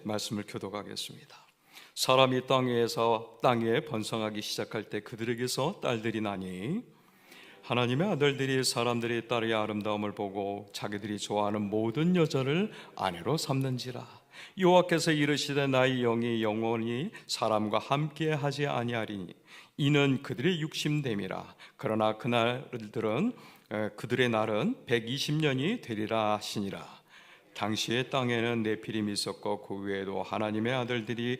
말씀을 교독하겠습니다. 사람이 땅에 번성하기 시작할 때 그들에게서 딸들이 나니 하나님의 아들들이 사람들이 딸의 아름다움을 보고 자기들이 좋아하는 모든 여자를 아내로 삼는지라. 여호와께서 이르시되 나의 영이 영원히 사람과 함께 하지 아니하리니 이는 그들의 육심됨이라. 그러나 그들의 날은 120년이 되리라 하시니라. 당시의 땅에는 네피림이 있었고 그 외에도 하나님의 아들들이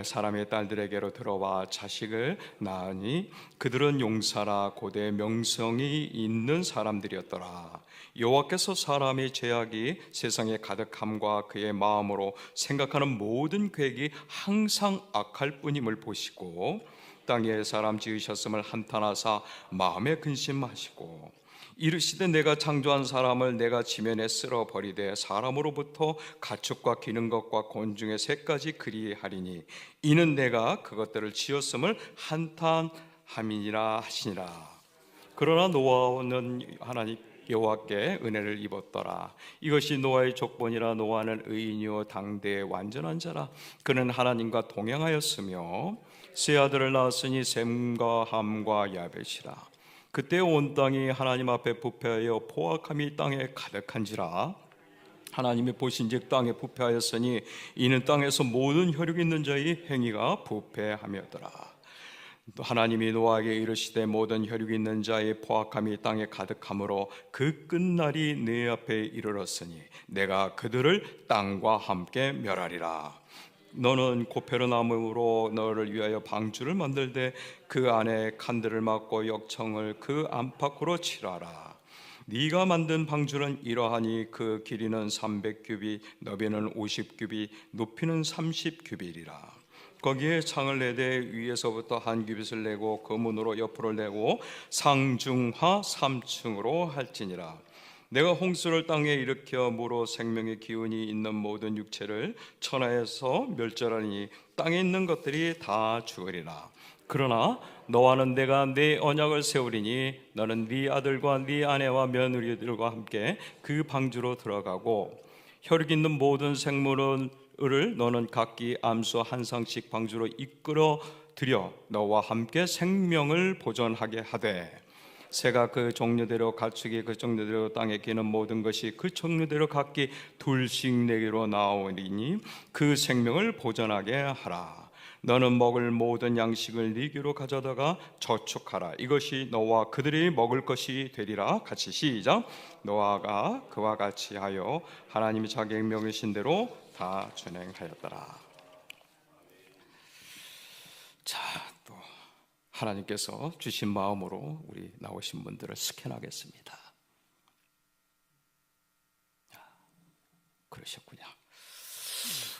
사람의 딸들에게로 들어와 자식을 낳으니 그들은 용사라 고대 명성이 있는 사람들이었더라. 여호와께서 사람의 죄악이 세상에 가득함과 그의 마음으로 생각하는 모든 계획이 항상 악할 뿐임을 보시고 땅에 사람 지으셨음을 한탄하사 마음에 근심하시고 이르시되 내가 창조한 사람을 내가 지면에 쓸어 버리되 사람으로부터 가축과 기는 것과 곤중의 새까지 그리하리니 이는 내가 그것들을 지었음을 한탄함이니라 하시니라. 그러나 노아는 하나님 여호와께 은혜를 입었더라. 이것이 노아의 족본이라. 노아는 의인이요 당대의 완전한 자라. 그는 하나님과 동행하였으며 세 아들을 낳았으니 셈과 함과 야벳이라. 그때 온 땅이 하나님 앞에 부패하여 포악함이 땅에 가득한지라. 하나님이 보신즉 땅에 부패하였으니 이는 땅에서 모든 혈육 있는 자의 행위가 부패함이었더라. 또 하나님이 노아에게 이르시되 모든 혈육 있는 자의 포악함이 땅에 가득함으로 그 끝날이 내 앞에 이르렀으니 내가 그들을 땅과 함께 멸하리라. 너는 고페르나움으로 너를 위하여 방주를 만들되 그 안에 칸들을 막고 역청을 그 안팎으로 칠하라. 네가 만든 방주는 이러하니 그 길이는 300규빗, 너비는 50규빗, 높이는 30규빗이라. 거기에 창을 내되 위에서부터 한 규빗을 내고 그 문으로 옆으로 내고 상중하 3층으로 할지니라. 내가 홍수를 땅에 일으켜 무로 생명의 기운이 있는 모든 육체를 천하에서 멸절하니 땅에 있는 것들이 다 죽으리라. 그러나 너와는 내가 내 언약을 세우리니 너는 네 아들과 네 아내와 며느리들과 함께 그 방주로 들어가고 혈육 있는 모든 생물을 너는 각기 암소 한 쌍씩 방주로 이끌어 들여 너와 함께 생명을 보존하게 하되 새가 그 종류대로 가축이 그 종류대로 땅에 기는 모든 것이 그 종류대로 각기 둘씩 내게로 나오리니 그 생명을 보존하게 하라. 너는 먹을 모든 양식을 네 귀로 가져다가 저축하라. 이것이 너와 그들이 먹을 것이 되리라. 같이 시작. 노아가 그와 같이 하여 하나님이 자기 명하신 대로 다 준행하였더라. 자, 또 하나님께서 주신 마음으로 우리 나오신 분들을 스캔하겠습니다. 그러셨군요.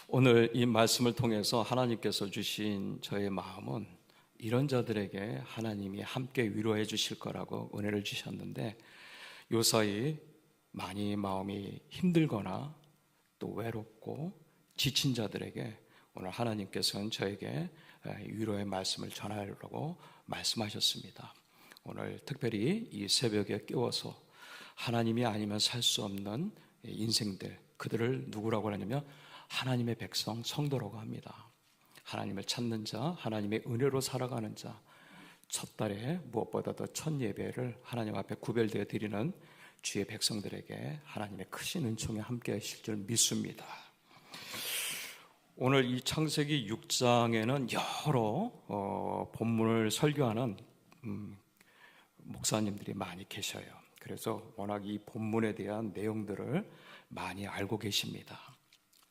오늘 이 말씀을 통해서 하나님께서 주신 저의 마음은 이런 자들에게 하나님이 함께 위로해 주실 거라고 은혜를 주셨는데 요사이 많이 마음이 힘들거나 또 외롭고 지친 자들에게 오늘 하나님께서는 저에게 위로의 말씀을 전하려고 말씀하셨습니다. 오늘 특별히 이 새벽에 깨워서 하나님이 아니면 살 수 없는 인생들, 그들을 누구라고 하냐면 하나님의 백성, 성도라고 합니다. 하나님을 찾는 자, 하나님의 은혜로 살아가는 자, 첫 달에 무엇보다도 첫 예배를 하나님 앞에 구별되어 드리는 주의 백성들에게 하나님의 크신 은총에 함께 하실 줄 믿습니다. 오늘 이 창세기 6장에는 여러 본문을 설교하는 목사님들이 많이 계셔요. 그래서 워낙 이 본문에 대한 내용들을 많이 알고 계십니다.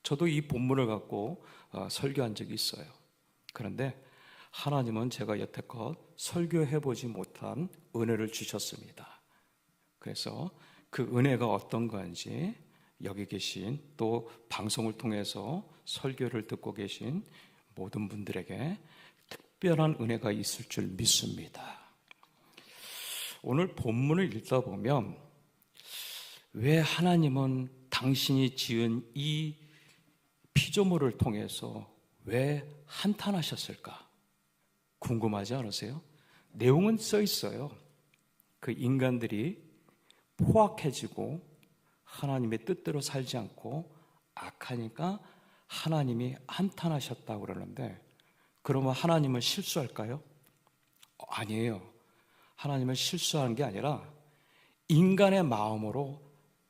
저도 이 본문을 갖고 설교한 적이 있어요. 그런데 하나님은 제가 여태껏 설교해보지 못한 은혜를 주셨습니다. 그래서 그 은혜가 어떤 건지 여기 계신 또 방송을 통해서 설교를 듣고 계신 모든 분들에게 특별한 은혜가 있을 줄 믿습니다. 오늘 본문을 읽다 보면 왜 하나님은 당신이 지은 이 피조물을 통해서 왜 한탄하셨을까? 궁금하지 않으세요? 내용은 써 있어요. 그 인간들이 포악해지고 하나님의 뜻대로 살지 않고 악하니까 하나님이 한탄하셨다고 그러는데, 그러면 하나님은 실수할까요? 아니에요. 하나님은 실수하는 게 아니라 인간의 마음으로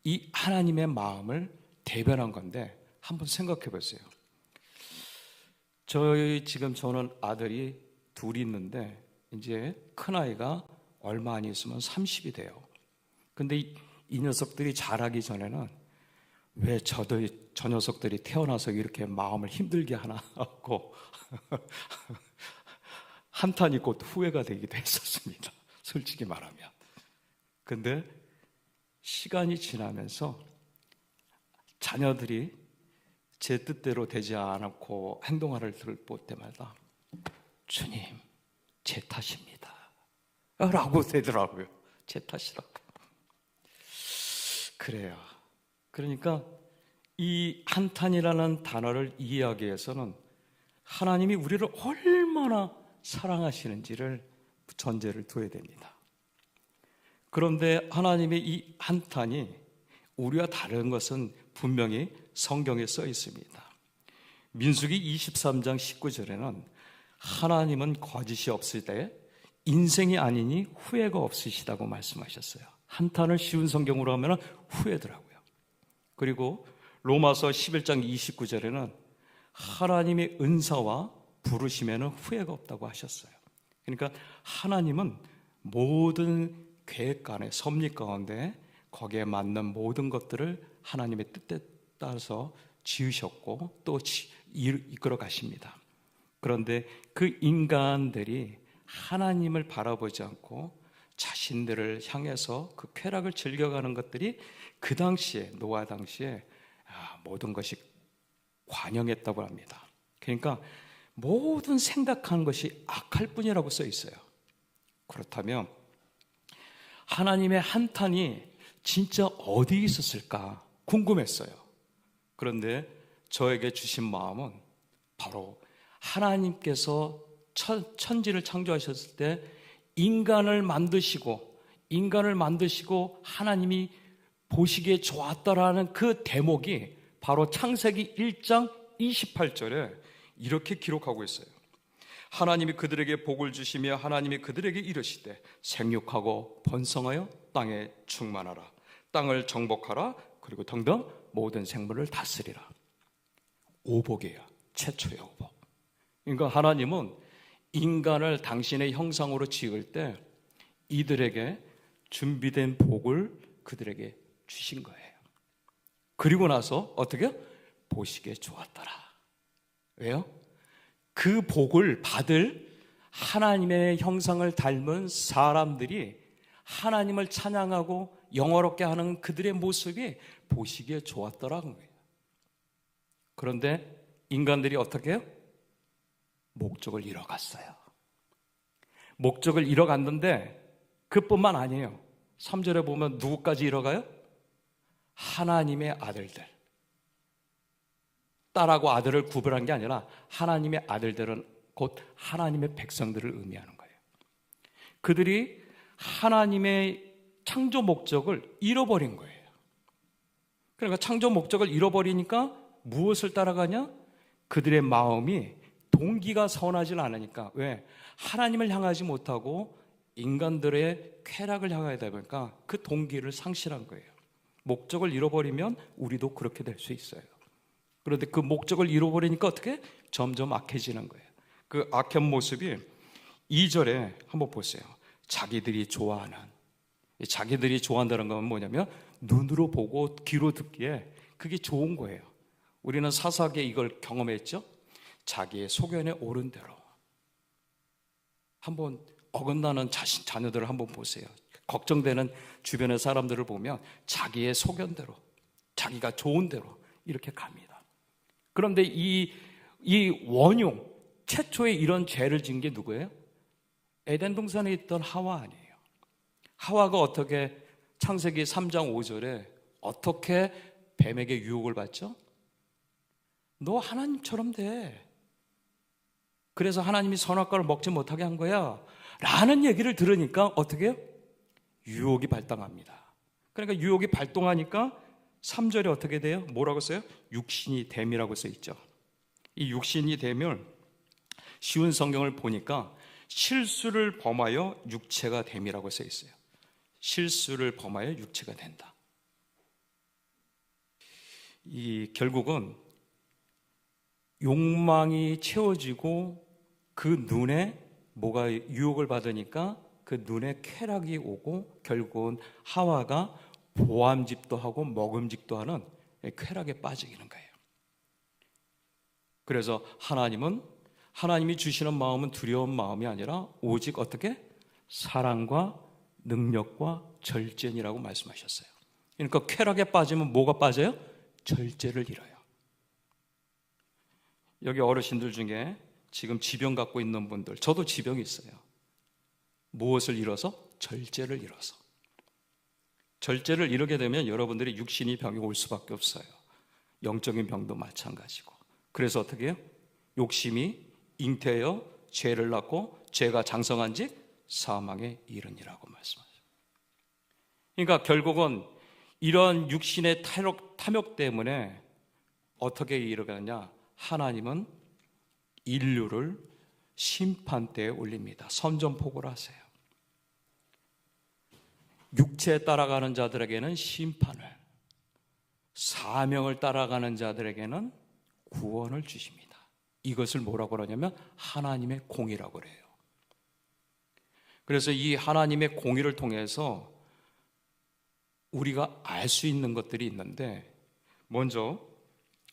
이 하나님의 마음을 대변한 건데, 한번 생각해 보세요. 저는 아들이 둘이 있는데, 이제 큰아이가 얼마 안 있으면 30이 돼요. 근데 이 녀석들이 자라기 전에는 왜 저 녀석들이 태어나서 이렇게 마음을 힘들게 하나 하고 한탄이 곧 후회가 되기도 했었습니다. 솔직히 말하면. 근데 시간이 지나면서 자녀들이 제 뜻대로 되지 않고 행동하를 볼 때마다 주님, 제 탓입니다 라고 되더라고요. 제 탓이라고. 그래요. 그러니까 이 한탄이라는 단어를 이해하기 위해서는 하나님이 우리를 얼마나 사랑하시는지를 전제를 둬야 됩니다. 그런데 하나님의 이 한탄이 우리와 다른 것은 분명히 성경에 써 있습니다. 민수기 23장 19절에는 하나님은 거짓이 없을 때 인생이 아니니 후회가 없으시다고 말씀하셨어요. 한탄을 쉬운 성경으로 하면 후회더라고요. 그리고 로마서 11장 29절에는 하나님의 은사와 부르심에는 후회가 없다고 하셨어요. 그러니까 하나님은 모든 계획 안에, 섭리 가운데 거기에 맞는 모든 것들을 하나님의 뜻에 따라서 지으셨고 또 이끌어 가십니다. 그런데 그 인간들이 하나님을 바라보지 않고 자신들을 향해서 그 쾌락을 즐겨가는 것들이 그 당시에, 노아 당시에 모든 것이 관영했다고 합니다. 그러니까 모든 생각하는 것이 악할 뿐이라고 써 있어요. 그렇다면 하나님의 한탄이 진짜 어디 있었을까 궁금했어요. 그런데 저에게 주신 마음은 바로 하나님께서 천지를 창조하셨을 때 인간을 만드시고 하나님이 보시기에 좋았다라는 그 대목이 바로 창세기 1장 28절에 이렇게 기록하고 있어요. 하나님이 그들에게 복을 주시며 하나님이 그들에게 이르시되 생육하고 번성하여 땅에 충만하라, 땅을 정복하라, 그리고 등등 모든 생물을 다스리라. 오복이에요. 최초의 오복. 그러니까 하나님은 인간을 당신의 형상으로 지을 때 이들에게 준비된 복을 그들에게 주신 거예요. 그리고 나서 어떻게? 보시기에 좋았더라. 왜요? 그 복을 받을 하나님의 형상을 닮은 사람들이 하나님을 찬양하고 영화롭게 하는 그들의 모습이 보시기에 좋았더라는 거예요. 그런데 인간들이 어떻게 해요? 목적을 잃어갔어요. 목적을 잃어갔는데 그뿐만 아니에요. 3절에 보면 누구까지 잃어가요? 하나님의 아들들. 딸하고 아들을 구별한 게 아니라 하나님의 아들들은 곧 하나님의 백성들을 의미하는 거예요. 그들이 하나님의 창조 목적을 잃어버린 거예요. 그러니까 창조 목적을 잃어버리니까 무엇을 따라가냐? 그들의 마음이 동기가 선하지 않으니까. 왜? 하나님을 향하지 못하고 인간들의 쾌락을 향하다 보니까 그 동기를 상실한 거예요. 목적을 잃어버리면 우리도 그렇게 될 수 있어요. 그런데 그 목적을 잃어버리니까 어떻게? 점점 악해지는 거예요. 그 악한 모습이 2절에 한번 보세요. 자기들이 좋아한다는 건 뭐냐면 눈으로 보고 귀로 듣기에 그게 좋은 거예요. 우리는 사사기에 이걸 경험했죠. 자기의 소견에 오른 대로. 한번 어긋나는 자녀들을 한번 보세요. 걱정되는 주변의 사람들을 보면 자기의 소견대로, 자기가 좋은 대로 이렇게 갑니다. 그런데 이 원흉, 최초의 이런 죄를 지은 게 누구예요? 에덴 동산에 있던 하와 아니에요. 하와가 어떻게 창세기 3장 5절에 어떻게 뱀에게 유혹을 받죠? 너 하나님처럼 돼. 그래서 하나님이 선악과를 먹지 못하게 한 거야 라는 얘기를 들으니까 어떻게 해요? 유혹이 발동합니다. 그러니까 유혹이 발동하니까 3절에 어떻게 돼요? 뭐라고 써요? 육신이 됨이라고 써 있죠. 이 육신이 되면 쉬운 성경을 보니까 실수를 범하여 육체가 됨이라고 써 있어요. 실수를 범하여 육체가 된다. 이 결국은 욕망이 채워지고 그 눈에 뭐가 유혹을 받으니까 그 눈에 쾌락이 오고 결국은 하와가 보암직도 하고 먹음직도 하는 쾌락에 빠지는 거예요. 그래서 하나님이 주시는 마음은 두려운 마음이 아니라 오직 어떻게? 사랑과 능력과 절제니라고 말씀하셨어요. 그러니까 쾌락에 빠지면 뭐가 빠져요? 절제를 잃어요. 여기 어르신들 중에 지금 지병 갖고 있는 분들, 저도 지병이 있어요. 무엇을 잃어서? 절제를 잃어서. 절제를 잃게 되면 여러분들이 육신이 병이 올 수밖에 없어요. 영적인 병도 마찬가지고. 그래서 어떻게 해요? 욕심이 잉태하여 죄를 낳고 죄가 장성한 즉 사망에 이르니라고 말씀하죠. 그러니까 결국은 이런 육신의 탐욕 때문에 어떻게 이르겠냐? 하나님은 인류를 심판대에 올립니다. 선전포고를 하세요. 육체에 따라가는 자들에게는 심판을, 사명을 따라가는 자들에게는 구원을 주십니다. 이것을 뭐라고 그러냐면 하나님의 공의라고 그래요. 그래서 이 하나님의 공의를 통해서 우리가 알 수 있는 것들이 있는데, 먼저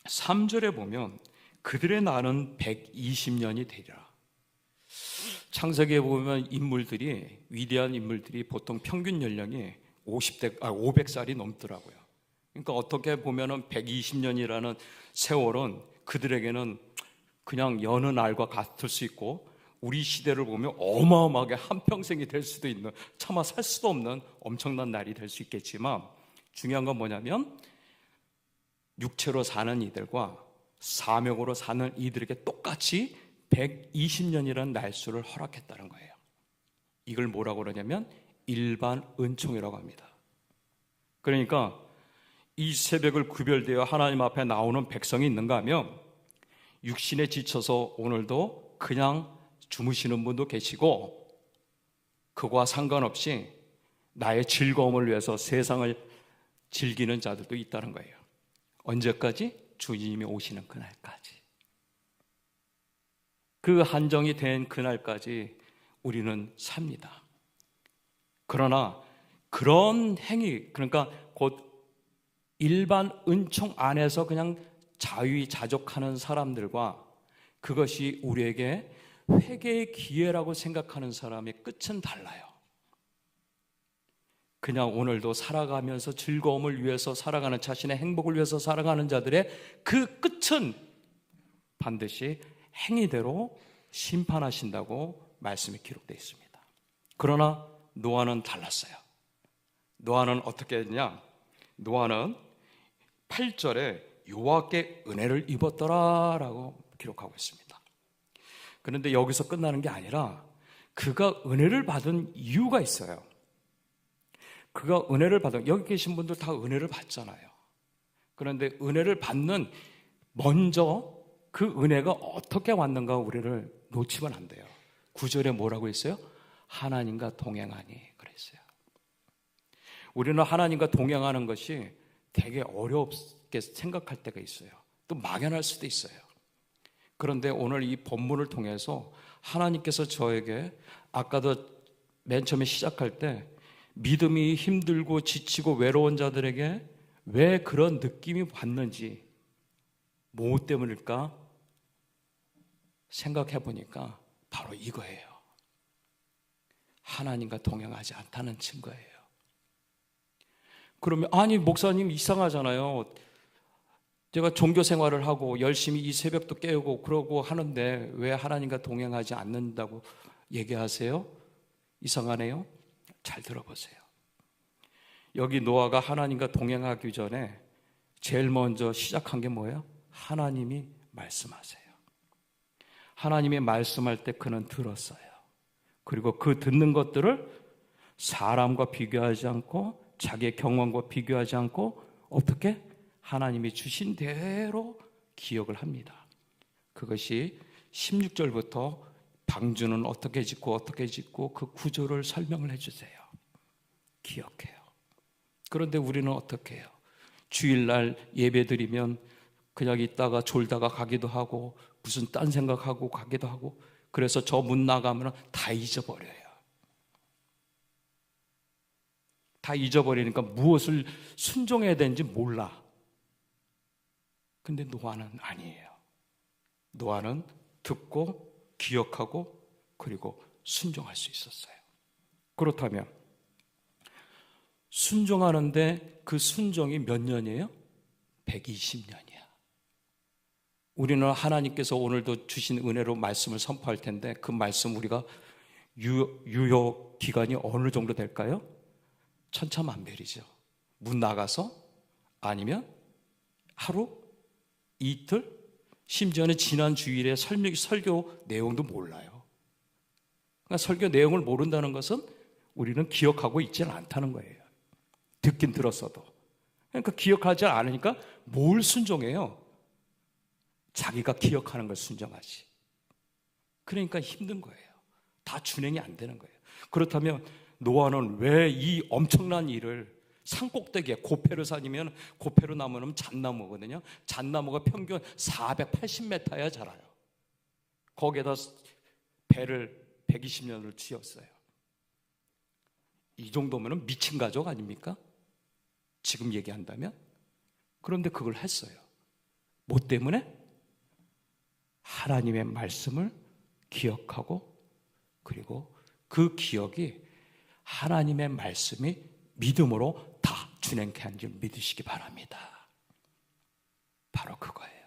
3절에 보면 그들의 날은 120년이 되리라. 창세기에 보면 위대한 인물들이 보통 평균 연령이 500살이 넘더라고요. 그러니까 어떻게 보면 120년이라는 세월은 그들에게는 그냥 여느 날과 같을 수 있고, 우리 시대를 보면 어마어마하게 한평생이 될 수도 있는, 차마 살 수도 없는 엄청난 날이 될 수 있겠지만, 중요한 건 뭐냐면 육체로 사는 이들과 사명으로 사는 이들에게 똑같이 120년이라는 날수를 허락했다는 거예요. 이걸 뭐라고 그러냐면 일반 은총이라고 합니다. 그러니까 이 새벽을 구별되어 하나님 앞에 나오는 백성이 있는가 하면, 육신에 지쳐서 오늘도 그냥 주무시는 분도 계시고, 그와 상관없이 나의 즐거움을 위해서 세상을 즐기는 자들도 있다는 거예요. 언제까지? 주님이 오시는 그날까지. 그 한정이 된 그날까지 우리는 삽니다. 그러나 그런 행위, 그러니까 곧 일반 은총 안에서 그냥 자위자족하는 사람들과 그것이 우리에게 회개의 기회라고 생각하는 사람의 끝은 달라요. 그냥 오늘도 살아가면서 즐거움을 위해서 살아가는, 자신의 행복을 위해서 살아가는 자들의 그 끝은 반드시 행위대로 심판하신다고 말씀이 기록되어 있습니다. 그러나 노아는 달랐어요. 노아는 어떻게 했냐? 노아는 8절에 여호와께 은혜를 입었더라라고 기록하고 있습니다. 그런데 여기서 끝나는 게 아니라 그가 은혜를 받은 이유가 있어요. 그가 은혜를 받은, 여기 계신 분들 다 은혜를 받잖아요. 그런데 은혜를 받는, 먼저 그 은혜가 어떻게 왔는가 우리를 놓치면 안 돼요. 9절에 뭐라고 했어요? 하나님과 동행하니 그랬어요. 우리는 하나님과 동행하는 것이 되게 어렵게 생각할 때가 있어요. 또 막연할 수도 있어요. 그런데 오늘 이 본문을 통해서 하나님께서 저에게, 아까도 맨 처음에 시작할 때 믿음이 힘들고 지치고 외로운 자들에게 왜 그런 느낌이 왔는지, 뭐 때문일까 생각해 보니까 바로 이거예요. 하나님과 동행하지 않다는 증거예요. 그러면 아니 목사님 이상하잖아요. 제가 종교 생활을 하고 열심히 이 새벽도 깨우고 그러고 하는데 왜 하나님과 동행하지 않는다고 얘기하세요? 이상하네요. 잘 들어보세요. 여기 노아가 하나님과 동행하기 전에 제일 먼저 시작한 게 뭐예요? 하나님이 말씀하세요. 하나님이 말씀할 때 그는 들었어요. 그리고 그 듣는 것들을 사람과 비교하지 않고 자기의 경험과 비교하지 않고 어떻게? 하나님이 주신 대로 기억을 합니다. 그것이 16절부터 방주는 어떻게 짓고 그 구조를 설명을 해주세요. 기억해요. 그런데 우리는 어떻게 해요? 주일날 예배 드리면 그냥 있다가 졸다가 가기도 하고 무슨 딴 생각하고 가기도 하고, 그래서 저 문 나가면 다 잊어버려요. 다 잊어버리니까 무엇을 순종해야 되는지 몰라. 근데 노아는 아니에요. 노아는 듣고 기억하고 그리고 순종할 수 있었어요. 그렇다면 순종하는데 그 순종이 몇 년이에요? 120년이야. 우리는 하나님께서 오늘도 주신 은혜로 말씀을 선포할 텐데 그 말씀 우리가 유효 기간이 어느 정도 될까요? 천차만별이죠. 문 나가서 아니면 하루, 이틀, 심지어는 지난 주일에 설교 내용도 몰라요. 그러니까 설교 내용을 모른다는 것은 우리는 기억하고 있지는 않다는 거예요. 듣긴 들었어도. 그러니까 기억하지 않으니까 뭘 순종해요? 자기가 기억하는 걸 순종하지. 그러니까 힘든 거예요. 다 준행이 안 되는 거예요. 그렇다면 노아는 왜 이 엄청난 일을 산꼭대기에, 고페르산이면 고페르 나무는 잣나무거든요. 잣나무가 평균 480m야 자라요. 거기에다 배를 120년을 쥐었어요. 이 정도면 미친 가족 아닙니까? 지금 얘기한다면. 그런데 그걸 했어요. 뭐 때문에? 하나님의 말씀을 기억하고 그리고 그 기억이 하나님의 말씀이 믿음으로 다 준행케 한 줄 믿으시기 바랍니다. 바로 그거예요.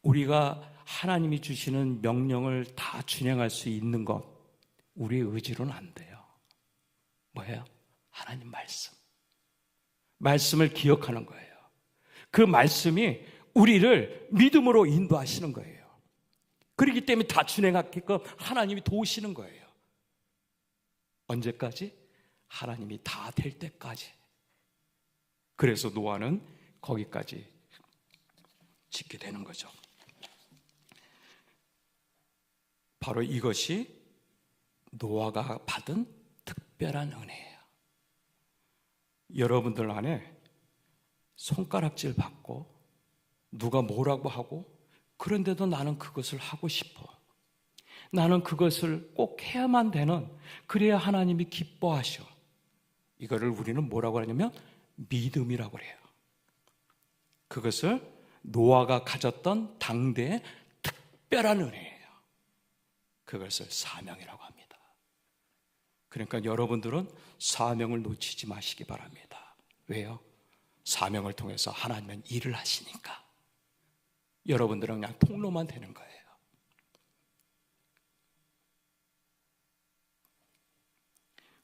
우리가 하나님이 주시는 명령을 다 준행할 수 있는 것, 우리의 의지로는 안 돼요. 뭐예요? 하나님 말씀. 말씀을 기억하는 거예요. 그 말씀이 우리를 믿음으로 인도하시는 거예요. 그렇기 때문에 다 준행하게끔 하나님이 도우시는 거예요. 언제까지? 하나님이 다 될 때까지. 그래서 노아는 거기까지 짓게 되는 거죠. 바로 이것이 노아가 받은 특별한 은혜예요. 여러분들 안에 손가락질 받고 누가 뭐라고 하고 그런데도 나는 그것을 하고 싶어. 나는 그것을 꼭 해야만 되는, 그래야 하나님이 기뻐하셔. 이거를 우리는 뭐라고 하냐면 믿음이라고 해요. 그것을 노아가 가졌던 당대의 특별한 은혜예요. 그것을 사명이라고 합니다. 그러니까 여러분들은 사명을 놓치지 마시기 바랍니다. 왜요? 사명을 통해서 하나님은 일을 하시니까. 여러분들은 그냥 통로만 되는 거예요.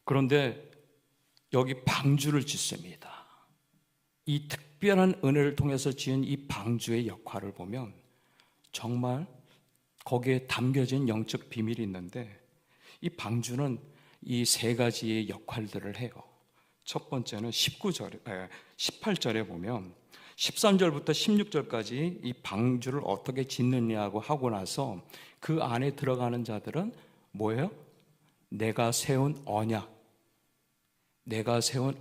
그런데 여기 방주를 짓습니다. 이 특별한 은혜를 통해서 지은 이 방주의 역할을 보면 정말 거기에 담겨진 영적 비밀이 있는데, 이 방주는 이 세 가지의 역할들을 해요. 첫 번째는 18절에 보면 13절부터 16절까지 이 방주를 어떻게 짓느냐고 하고 나서 그 안에 들어가는 자들은 뭐예요? 내가 세운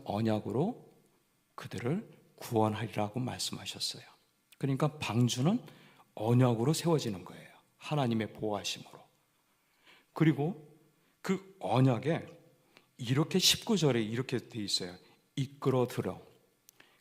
언약으로 그들을 구원하리라고 말씀하셨어요. 그러니까 방주는 언약으로 세워지는 거예요. 하나님의 보호하심으로. 그리고 그 언약에 이렇게 19절에 이렇게 돼 있어요. 이끌어 들어.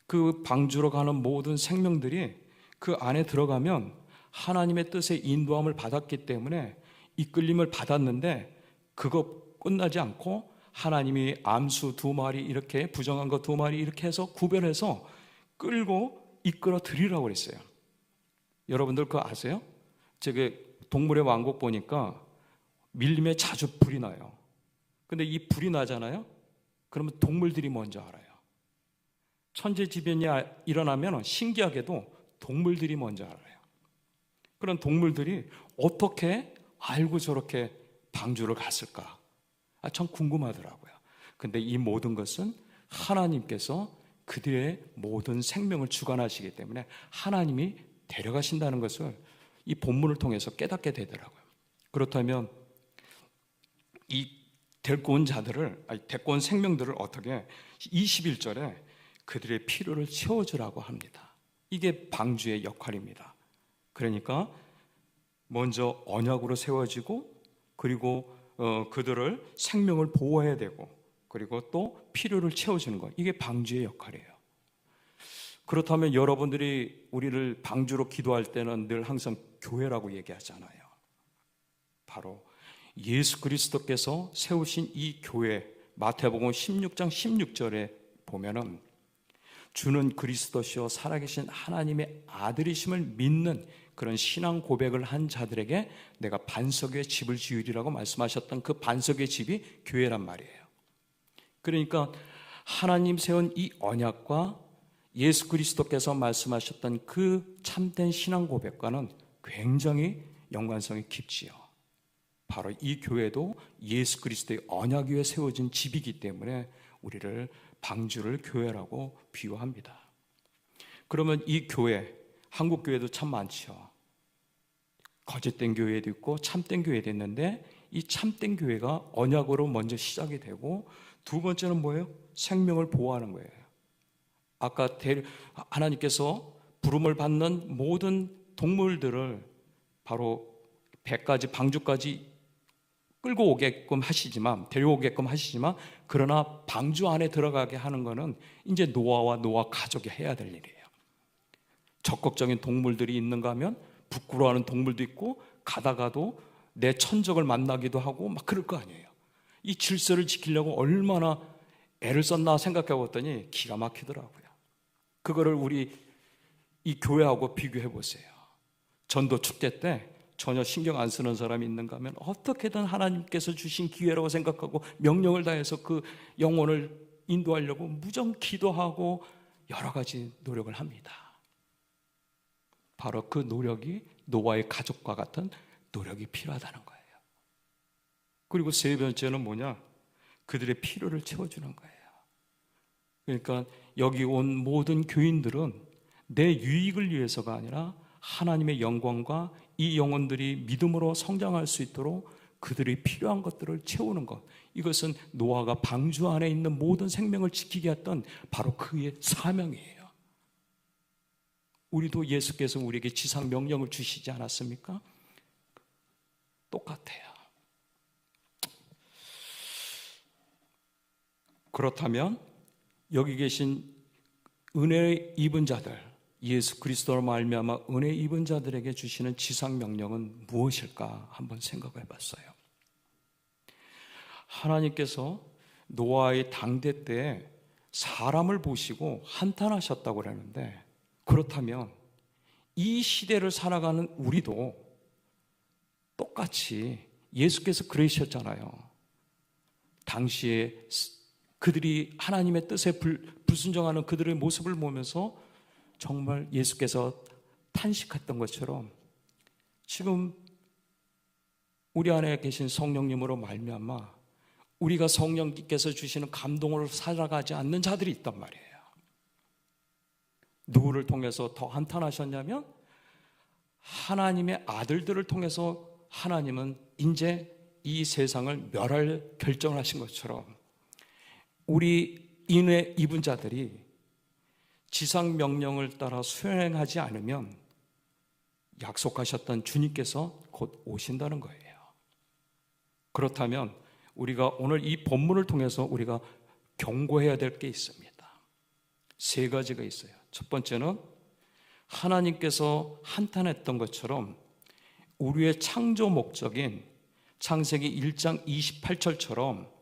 그 방주로 가는 모든 생명들이 그 안에 들어가면 하나님의 뜻에 인도함을 받았기 때문에 이끌림을 받았는데, 그거 끝나지 않고 하나님이 암수 2마리 이렇게, 부정한 거 2마리 이렇게 해서 구별해서 끌고 이끌어 드리라고 그랬어요. 여러분들 그거 아세요? 제가 동물의 왕국 보니까 밀림에 자주 불이 나요. 근데 이 불이 나잖아요? 그러면 동물들이 먼저 알아요. 천재지변이 일어나면 신기하게도 동물들이 먼저 알아요. 그런 동물들이 어떻게 알고 저렇게 방주를 갔을까? 참 궁금하더라고요. 근데 이 모든 것은 하나님께서 그들의 모든 생명을 주관하시기 때문에 하나님이 데려가신다는 것을 이 본문을 통해서 깨닫게 되더라고요. 그렇다면 이 데리고 온 자들을, 데리고 온 생명들을 어떻게 21절에 그들의 필요를 채워주라고 합니다. 이게 방주의 역할입니다. 그러니까 먼저 언약으로 세워지고, 그리고 그들을 생명을 보호해야 되고, 그리고 또 필요를 채워주는 것, 이게 방주의 역할이에요. 그렇다면 여러분들이 우리를 방주로 기도할 때는 늘 항상 교회라고 얘기하잖아요. 바로 예수 그리스도께서 세우신 이 교회, 마태복음 16장 16절에 보면은 주는 그리스도시요 살아계신 하나님의 아들이심을 믿는 그런 신앙 고백을 한 자들에게 내가 반석 위에 집을 지으리라고 말씀하셨던 그 반석 위의 집이 교회란 말이에요. 그러니까 하나님 세운 이 언약과 예수 그리스도께서 말씀하셨던 그 참된 신앙 고백과는 굉장히 연관성이 깊지요. 바로 이 교회도 예수 그리스도의 언약 위에 세워진 집이기 때문에 우리를 방주를 교회라고 비유합니다. 그러면 이 교회, 한국 교회도 참 많죠. 거짓된 교회도 있고 참된 교회도 있는데, 이 참된 교회가 언약으로 먼저 시작이 되고, 두 번째는 뭐예요? 생명을 보호하는 거예요. 아까 하나님께서 부름을 받는 모든 동물들을 바로 배까지, 방주까지 끌고 오게끔 하시지만, 데려오게끔 하시지만, 그러나 방주 안에 들어가게 하는 것은 이제 노아와 노아 가족이 해야 될 일이에요. 적극적인 동물들이 있는가 하면 부끄러워하는 동물도 있고, 가다가도 내 천적을 만나기도 하고 막 그럴 거 아니에요. 이 질서를 지키려고 얼마나 애를 썼나 생각해 봤더니 기가 막히더라고요. 그거를 우리 이 교회하고 비교해 보세요. 전도 축제 때 전혀 신경 안 쓰는 사람이 있는가 하면 어떻게든 하나님께서 주신 기회라고 생각하고 명령을 다해서 그 영혼을 인도하려고 무정 기도하고 여러 가지 노력을 합니다. 바로 그 노력이 노아의 가족과 같은 노력이 필요하다는 거예요. 그리고 세 번째는 뭐냐? 그들의 필요를 채워주는 거예요. 그러니까 여기 온 모든 교인들은 내 유익을 위해서가 아니라 하나님의 영광과 이 영혼들이 믿음으로 성장할 수 있도록 그들이 필요한 것들을 채우는 것, 이것은 노아가 방주 안에 있는 모든 생명을 지키게 했던 바로 그의 사명이에요. 우리도 예수께서 우리에게 지상 명령을 주시지 않았습니까? 똑같아요. 그렇다면 여기 계신 은혜 입은 자들, 예수 그리스도로 말미암아 은혜 입은 자들에게 주시는 지상 명령은 무엇일까 한번 생각해 봤어요. 하나님께서 노아의 당대 때 사람을 보시고 한탄하셨다고 그러는데, 그렇다면 이 시대를 살아가는 우리도 똑같이 예수께서 그러셨잖아요. 당시에 그들이 하나님의 뜻에 불순종하는 그들의 모습을 보면서 정말 예수께서 탄식했던 것처럼 지금 우리 안에 계신 성령님으로 말미암아 우리가 성령께서 주시는 감동으로 살아가지 않는 자들이 있단 말이에요. 누구를 통해서 더 한탄하셨냐면 하나님의 아들들을 통해서 하나님은 이제 이 세상을 멸할 결정을 하신 것처럼 우리 인외 입은 자들이 지상 명령을 따라 수행하지 않으면 약속하셨던 주님께서 곧 오신다는 거예요. 그렇다면 우리가 오늘 이 본문을 통해서 우리가 경고해야 될 게 있습니다. 세 가지가 있어요. 첫 번째는 하나님께서 한탄했던 것처럼 우리의 창조 목적인 창세기 1장 28절처럼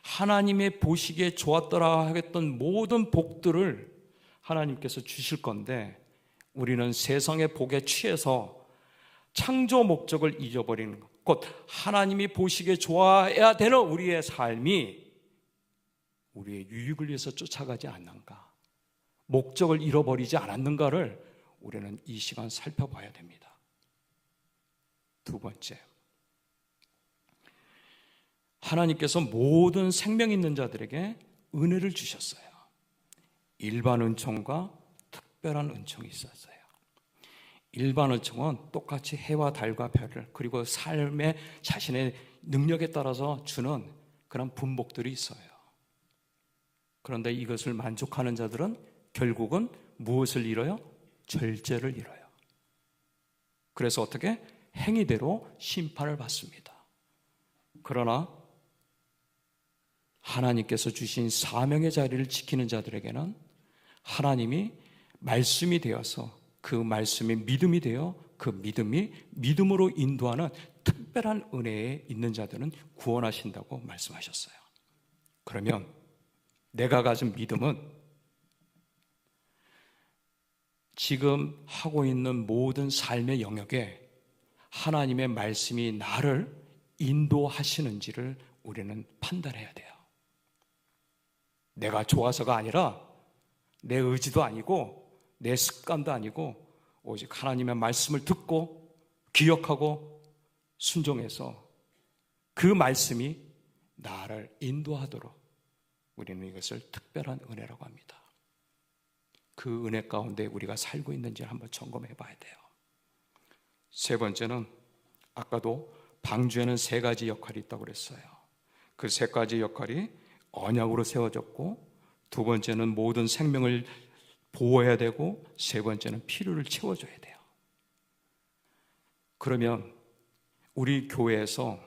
하나님의 보시기에 좋았더라 하겠던 모든 복들을 하나님께서 주실 건데, 우리는 세상의 복에 취해서 창조 목적을 잊어버리는 것, 곧 하나님이 보시기에 좋아해야 되는 우리의 삶이 우리의 유익을 위해서 쫓아가지 않는가, 목적을 잃어버리지 않았는가를 우리는 이 시간 살펴봐야 됩니다. 두 번째, 하나님께서 모든 생명 있는 자들에게 은혜를 주셨어요. 일반 은총과 특별한 은총이 있었어요. 일반 어청은 똑같이 해와 달과 별을, 그리고 삶의 자신의 능력에 따라서 주는 그런 분복들이 있어요. 그런데 이것을 만족하는 자들은 결국은 무엇을 잃어요? 절제를 잃어요. 그래서 어떻게? 행위대로 심판을 받습니다. 그러나 하나님께서 주신 사명의 자리를 지키는 자들에게는 하나님이 말씀이 되어서 그 말씀이 믿음이 되어 그 믿음이 믿음으로 인도하는 특별한 은혜에 있는 자들은 구원하신다고 말씀하셨어요. 그러면 내가 가진 믿음은 지금 하고 있는 모든 삶의 영역에 하나님의 말씀이 나를 인도하시는지를 우리는 판단해야 돼요. 내가 좋아서가 아니라 내 의지도 아니고 내 습관도 아니고 오직 하나님의 말씀을 듣고 기억하고 순종해서 그 말씀이 나를 인도하도록 우리는 이것을 특별한 은혜라고 합니다. 그 은혜 가운데 우리가 살고 있는지를 한번 점검해 봐야 돼요. 세 번째는 아까도 방주에는 세 가지 역할이 있다고 그랬어요. 그 세 가지 역할이 언약으로 세워졌고, 두 번째는 모든 생명을 보호해야 되고, 세 번째는 필요를 채워줘야 돼요. 그러면 우리 교회에서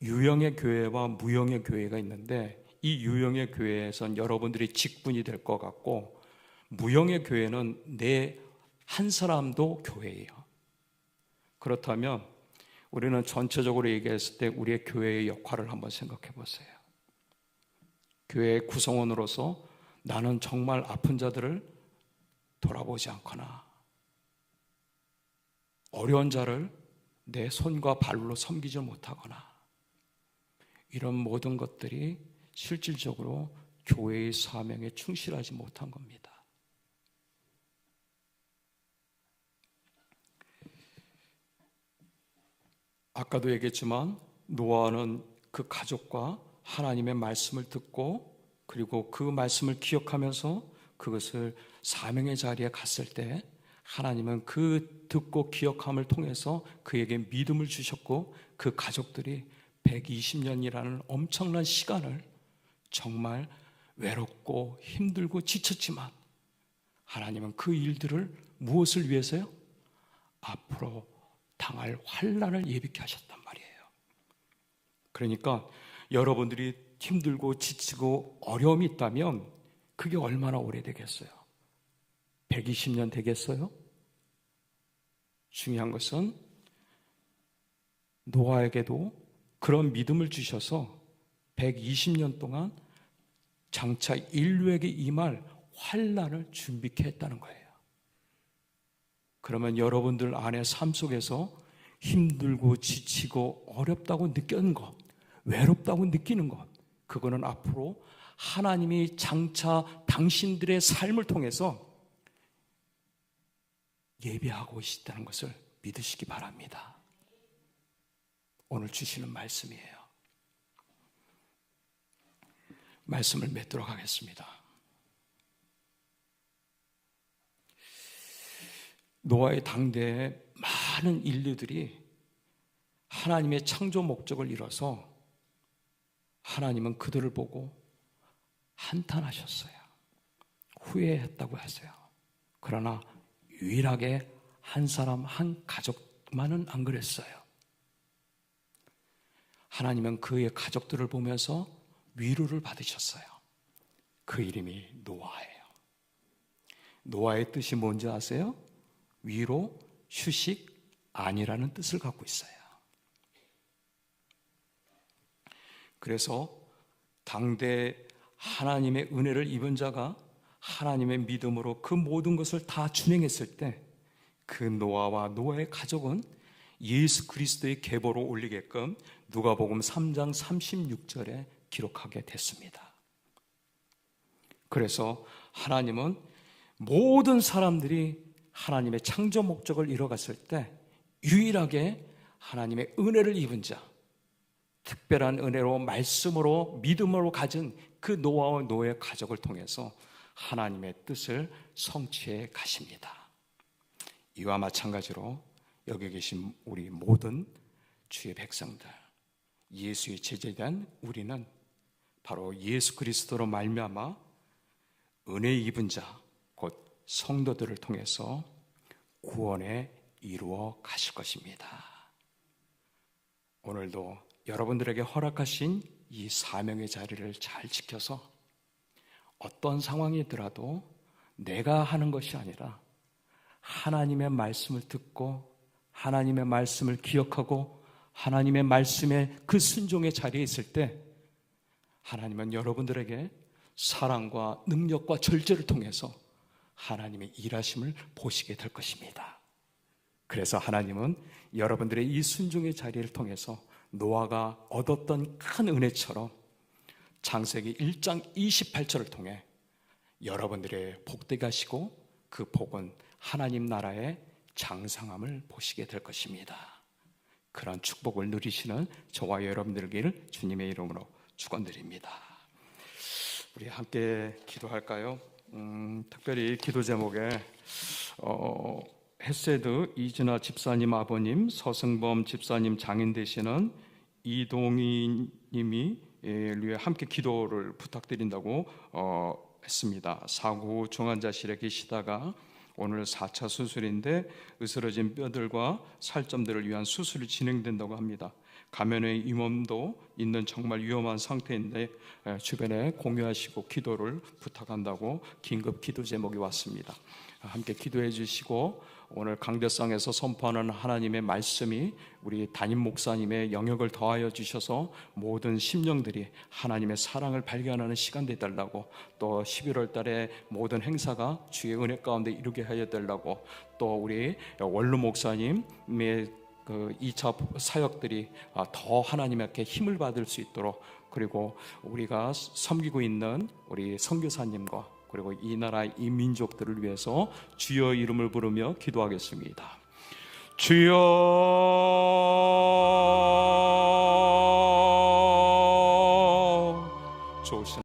유형의 교회와 무형의 교회가 있는데, 이 유형의 교회에선 여러분들이 직분이 될 것 같고, 무형의 교회는 내 한 사람도 교회예요. 그렇다면 우리는 전체적으로 얘기했을 때 우리의 교회의 역할을 한번 생각해 보세요. 교회의 구성원으로서 나는 정말 아픈 자들을 돌아보지 않거나 어려운 자를 내 손과 발로 섬기지 못하거나, 이런 모든 것들이 실질적으로 교회의 사명에 충실하지 못한 겁니다. 아까도 얘기했지만 노아는 그 가족과 하나님의 말씀을 듣고, 그리고 그 말씀을 기억하면서 그것을 사명의 자리에 갔을 때 하나님은 그 듣고 기억함을 통해서 그에게 믿음을 주셨고, 그 가족들이 120년이라는 엄청난 시간을 정말 외롭고 힘들고 지쳤지만 하나님은 그 일들을 무엇을 위해서요? 앞으로 당할 환난을 예비케 하셨단 말이에요. 그러니까 여러분들이 힘들고 지치고 어려움이 있다면 그게 얼마나 오래되겠어요? 120년 되겠어요? 중요한 것은 노아에게도 그런 믿음을 주셔서 120년 동안 장차 인류에게 임할 환난을 준비케 했다는 거예요. 그러면 여러분들 안에 삶 속에서 힘들고 지치고 어렵다고 느끼는 것, 외롭다고 느끼는 것, 그거는 앞으로 하나님이 장차 당신들의 삶을 통해서 예비하고 있다는 것을 믿으시기 바랍니다. 오늘 주시는 말씀이에요. 말씀을 맺도록 하겠습니다. 노아의 당대에 많은 인류들이 하나님의 창조 목적을 잃어서 하나님은 그들을 보고 한탄하셨어요. 후회했다고 하세요. 그러나 유일하게 한 사람 한 가족만은 안 그랬어요. 하나님은 그의 가족들을 보면서 위로를 받으셨어요. 그 이름이 노아예요. 노아의 뜻이 뭔지 아세요? 위로, 휴식, 안이라는 뜻을 갖고 있어요. 그래서 당대 하나님의 은혜를 입은 자가 하나님의 믿음으로 그 모든 것을 다 준행했을 때 그 노아와 노아의 가족은 예수 그리스도의 계보로 올리게끔 누가복음 3장 36절에 기록하게 됐습니다. 그래서 하나님은 모든 사람들이 하나님의 창조 목적을 이뤄갔을 때 유일하게 하나님의 은혜를 입은 자, 특별한 은혜로 말씀으로 믿음으로 가진 그 노아와 노아의 가족을 통해서 하나님의 뜻을 성취해 가십니다. 이와 마찬가지로 여기 계신 우리 모든 주의 백성들, 예수의 제자된 우리는 바로 예수 그리스도로 말미암아 은혜 입은 자, 곧 성도들을 통해서 구원에 이루어 가실 것입니다. 오늘도 여러분들에게 허락하신 이 사명의 자리를 잘 지켜서 어떤 상황이더라도 내가 하는 것이 아니라 하나님의 말씀을 듣고 하나님의 말씀을 기억하고 하나님의 말씀에 그 순종의 자리에 있을 때 하나님은 여러분들에게 사랑과 능력과 절제를 통해서 하나님의 일하심을 보시게 될 것입니다. 그래서 하나님은 여러분들의 이 순종의 자리를 통해서 노아가 얻었던 큰 은혜처럼 창세기 1장 28절을 통해 여러분들의 복되게 하시고 그 복은 하나님 나라의 장상함을 보시게 될 것입니다. 그런 축복을 누리시는 저와 여러분들에게를 주님의 이름으로 축원드립니다. 우리 함께 기도할까요? 특별히 기도 제목에 헤세드 이진아 집사님 아버님, 서승범 집사님 장인 되시는 이동희 님이 위해 함께 기도를 부탁드린다고 했습니다. 사고 후 중환자실에 계시다가 오늘 4차 수술인데 으스러진 뼈들과 살점들을 위한 수술이 진행된다고 합니다. 감염의 위험도 있는 정말 위험한 상태인데 주변에 공유하시고 기도를 부탁한다고 긴급 기도 제목이 왔습니다. 함께 기도해 주시고 오늘 강대상에서 선포하는 하나님의 말씀이 우리 담임 목사님의 영역을 더하여 주셔서 모든 심령들이 하나님의 사랑을 발견하는 시간 되달라고, 또 11월 달에 모든 행사가 주의 은혜 가운데 이루게 하여 달라고, 또 우리 원로 목사님의 그 2차 사역들이 더 하나님께 힘을 받을 수 있도록, 그리고 우리가 섬기고 있는 우리 선교사님과 그리고 이 나라 이 민족들을 위해서 주여 이름을 부르며 기도하겠습니다. 주여 좋으신